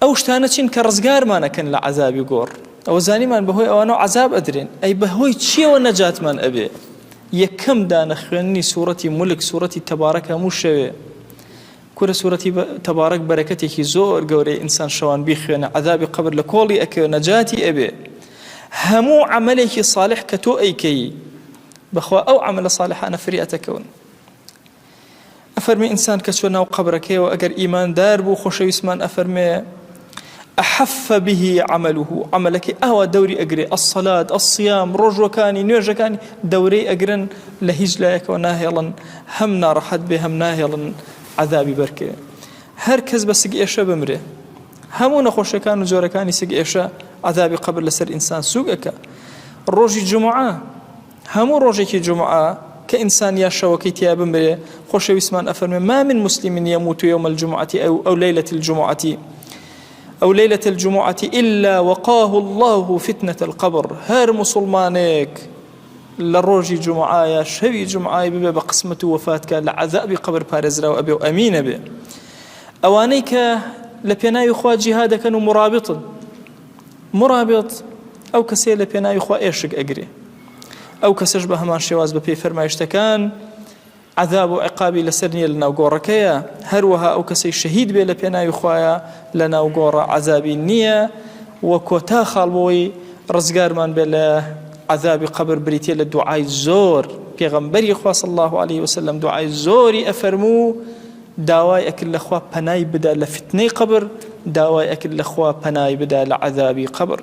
ئەو شتانە چین کە ڕزگارمانەکەن لە عەزابی گۆڕ. ئەوە زانیمان بەهۆی ئەوانە عەزاب ئەدرێن. ئەی بەهۆی چیەوە نەجاتمان ئەبێ؟ یەکەم دانە خوێننی سوورەتی مولک، سوورەتی تەبارەک هەموو شەوێ. کورە سوورەتی تەبارەک بەرەکەتێکی زۆر گەورەی ئینسان شەوان بیخوێنە، عەذابی قەبر لە کۆڵی ئەکەوێ، نەجاتی ئەبێ. هەموو عەمەلێکی صالح کە تۆ ئەیکەی بەخوا ئەو عەمەلە صالحانە فریاتەکەون. ئەفەرمێ ئینسان کە چۆ ناو قەبرەکەیەوە ئەگەر ئیماندار بوو خۆشەویستمان ئەفەرمێ ئەحەفە بهی عەمەلوه، عەمەلەکەی ئاوا دەوری ئەگرێ، ئەسەلات، ئەسیام، ڕۆژوەکانی نوێژەکانی دەورەی ئەگرن، لە هیچ لایەکەوە ناهێڵن، هەم ناڕەحەت بێ هەم ناهێڵن عەذابی بەرکەوێ. هەر کەس بە سگ ئێشە بمرێ، هەموو نەخۆشیەکان و جۆرەکانی سگ ئێشە عەذابی قەبر لەسەر ئینسان سووک ئەکا. ڕۆژی جومعە، هەموو ڕۆژێکی جومعە کە ئینسان یا شەوەکەی تیا بمرێ، خۆشەویستمان ئەفەرمێ ما من مسلم يموت يوم الجمعة أو ليلة الجمعة أو ليلة الجمعة إلا وقاه الله فتنة القبر. هر مسلمانك لروجي جمعة شوي جمعة ببه بقسمة وفاتك لعذاب قبر بارزرا وأبي وأمين به. أوانيك لبينا يخوى جهاد كانوا مرابط أو كسي لبينا يخوى إيشك أجري أو كسج بهمان شواز ببي فرمايشتكان عذاب وعقابي لسرني لنا وقوركيا هروها أو كسي شهيد بي لبينا يخوايا لنا وقور عذابي النية وكوتا خالبوي رزقار من بلا عذاب قبر بريتي للدعاء الزور بيغمبري خوا صلى الله عليه وسلم دعاء الزوري أفرمو داواي أكل لخوا بناي بدا لفتني قبر، داواي أكل لخوا بناي بدا لعذابي قبر.